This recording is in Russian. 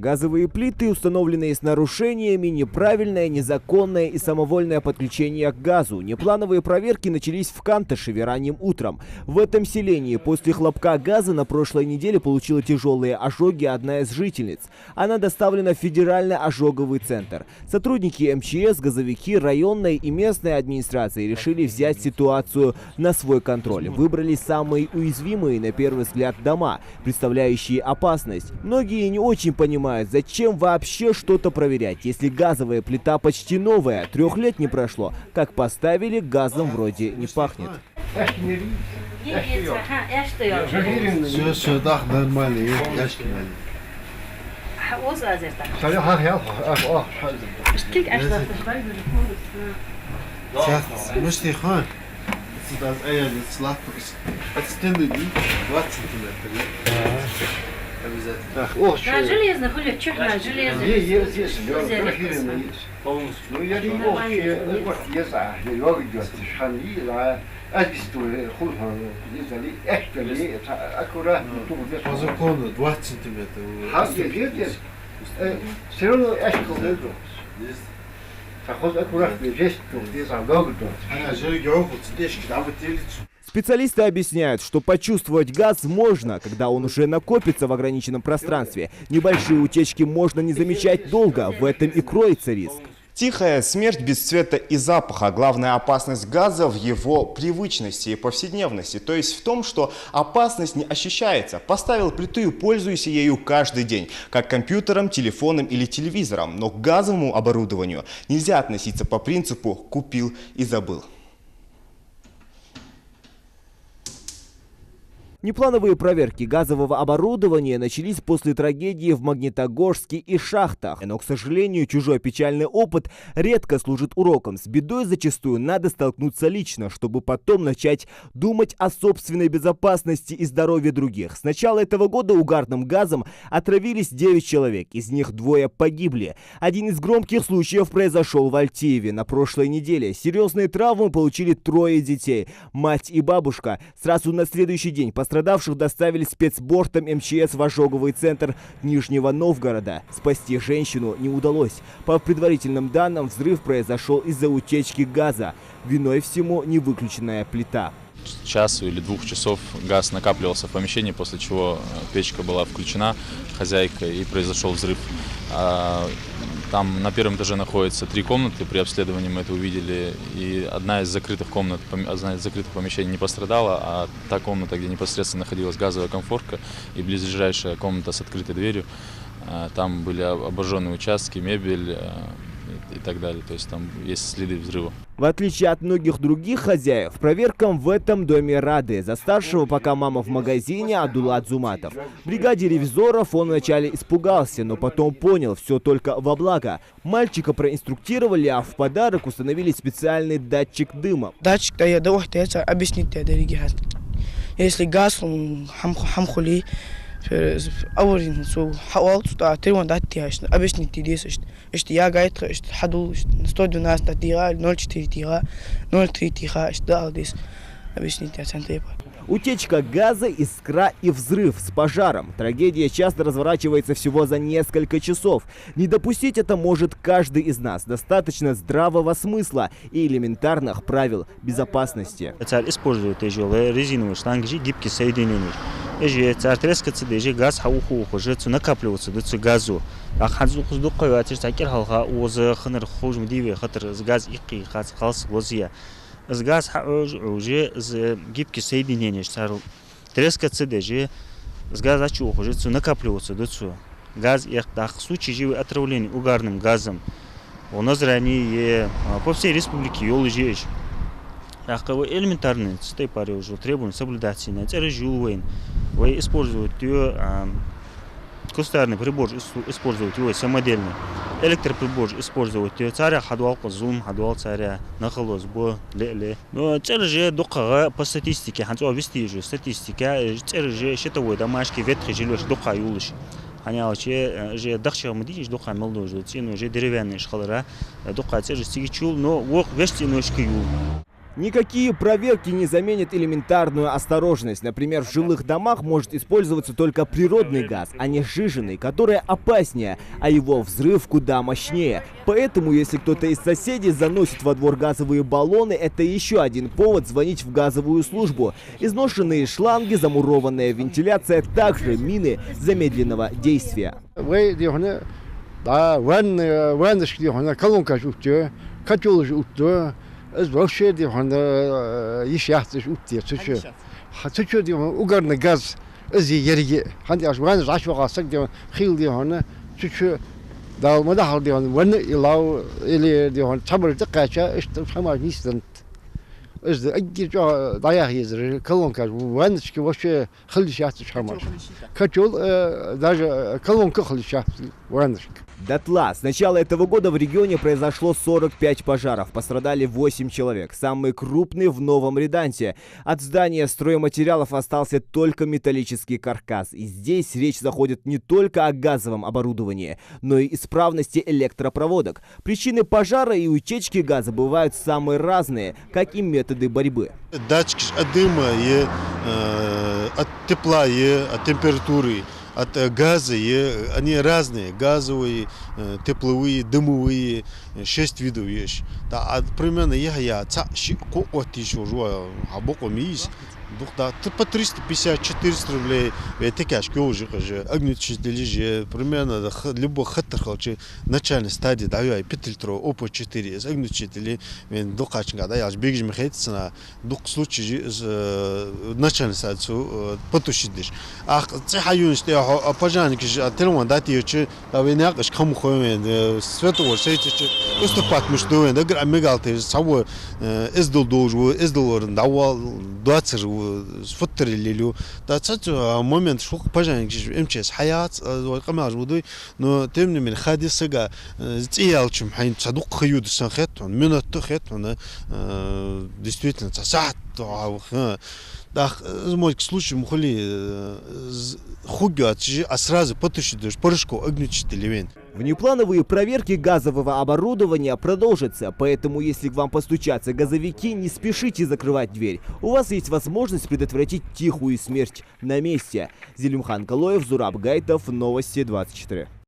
Газовые плиты, установленные с нарушениями, неправильное, незаконное и самовольное подключение к газу. Неплановые проверки начались в Канташеве ранним утром. В этом селении после хлопка газа на прошлой неделе получила тяжелые ожоги одна из жительниц. Она доставлена в федеральный ожоговый центр. Сотрудники МЧС, газовики, районной и местной администрации решили взять ситуацию на свой контроль. Выбрали самые уязвимые, на первый взгляд, дома, представляющие опасность. Многие не очень понимают, зачем вообще что-то проверять, если газовая плита почти новая, 3 лет не прошло. Как поставили, газом вроде не пахнет. Железных или черная железных? Есть. Ну, я не могу, по закону 20 сантиметров. Все равно Специалисты объясняют, что почувствовать газ можно, когда он уже накопится в ограниченном пространстве. Небольшие утечки можно не замечать долго, в этом и кроется риск. Тихая смерть без цвета и запаха. Главная опасность газа в его привычности и повседневности. То есть в том, что опасность не ощущается. Поставил плиту и пользуйся ею каждый день. Как компьютером, телефоном или телевизором. Но к газовому оборудованию нельзя относиться по принципу «купил и забыл». Неплановые проверки газового оборудования начались после трагедии в Магнитогорске и шахтах. Но, к сожалению, чужой печальный опыт редко служит уроком. С бедой зачастую надо столкнуться лично, чтобы потом начать думать о собственной безопасности и здоровье других. С начала этого года угарным газом отравились 9 человек, из них 2 погибли. Один из громких случаев произошел в Альтееве на прошлой неделе. Серьезные травмы получили 3 детей. Мать и бабушка. Сразу на следующий день пострадавших доставили спецбортом МЧС в ожоговый центр Нижнего Новгорода. Спасти женщину не удалось. По предварительным данным, взрыв произошел из-за утечки газа. Виной всему невыключенная плита. Часу или 2 часов газ накапливался в помещении, после чего печка была включена хозяйкой и произошел взрыв. Там на первом этаже находится 3 комнаты, при обследовании мы это увидели, и одна из закрытых помещений не пострадала, а та комната, где непосредственно находилась газовая комфорка и близлежащая комната с открытой дверью, там были обожженные участки, мебель и так далее, то есть там есть следы взрыва. В отличие от многих других хозяев, проверкам в этом доме рады. За старшего пока мама в магазине Адулат Зуматов. В бригаде ревизоров он вначале испугался, но потом понял, все только во благо. Мальчика проинструктировали, а в подарок установили специальный датчик дыма. Датчик объяснить, если газ, хамхули, أول سو حاولت تقريبا دعتي أبشني تديس إشت يا جايت إشت حدو استوديو ناس تديها 0,4 тига 0,3 тига إشت ده أديس أبشني تيجي. Утечка газа, искра и взрыв с пожаром. Трагедия часто разворачивается всего за несколько часов. Не допустить это может каждый из нас. Достаточно здравого смысла и элементарных правил безопасности. Используют резиновые штанги, гибкие соединения. Цартрескаться, даже газ хауху, уже накапливаться до газу. А ханзу хуздукаю, а теперь такие халха уз ханер хужм диве, хатер с газ ики хас халс возия. С газ уже с гибкие соединения, что трескаться, даже с газа чух уже накапливаться до газ их так в случае живы отравления угарным газом. У нас ранее по всей республике юлжеешь. Элементарные цветы пары уже требуют соблюдать. Вы используют ее кустарный прибор, используют его самодельный. Электроприбор используют ее царя, хадуалка зум, хадуал царя, нахалос, бо, ле. Но цель же духа по статистике, ханцу вести же статистика, цель же счетовой домашний ветры жилешь духа юлиш. Они же дахча мадиш духа молодой, но же деревянные шкалера, духа цель же стигичул, но вок вести ночки юл. Никакие проверки не заменят элементарную осторожность. Например, в жилых домах может использоваться только природный газ, а не сжиженный, который опаснее, а его взрыв куда мощнее. Поэтому, если кто-то из соседей заносит во двор газовые баллоны, это еще один повод звонить в газовую службу. Изношенные шланги, замурованная вентиляция, также мины замедленного действия. газ из ерги. Ханди аш ван зашва гасак диван хил диван чучу дал мадахал диван ван илау или диван чабр дакача ишт фама нистент. Из агги даях езер колонка ванчки вообще хилшат шамаш. Качул даже колонка хилшат ванчки. Дотла. С начала этого года в регионе произошло 45 пожаров. Пострадали 8 человек. Самый крупный в Новом Риданте. От здания стройматериалов остался только металлический каркас. И здесь речь заходит не только о газовом оборудовании, но и исправности электропроводок. Причины пожара и утечки газа бывают самые разные, как и методы борьбы. Датчики от дыма, от тепла, от температуры. От газа, они разные, газовые, тепловые, дымовые, 6 видов есть. Да, примерно я по 350-400 рублей, это кашки уже, огнетушители же, примерно любой хаттер хочет начальной стадии, да, я 5 литров, опа 4, огнетушители, до качнга, да, я аж бегешь мехается на дух случае начальной стадии потушить. А цехаю, что пожарники же, телефон дать ее, а вы не акаш кому ходим, световой, сетите, уступать между, да, мегалты, собой, издал должу, издал давал 20 сфоторили, да, это момент, что пожарники, МЧС, хаят, камаз водой, но тем не менее, хадисага, тиялчим, хайн садук хают санхет, он минут тухет, он действительно сад, да, в моем случае мы холи хугят, а сразу потушить порошку огнетушителей. Внеплановые проверки газового оборудования продолжатся, поэтому если к вам постучатся газовики, не спешите закрывать дверь. У вас есть возможность предотвратить тихую смерть на месте. Зелимхан Калоев, Зураб Гайтов, Новости 24.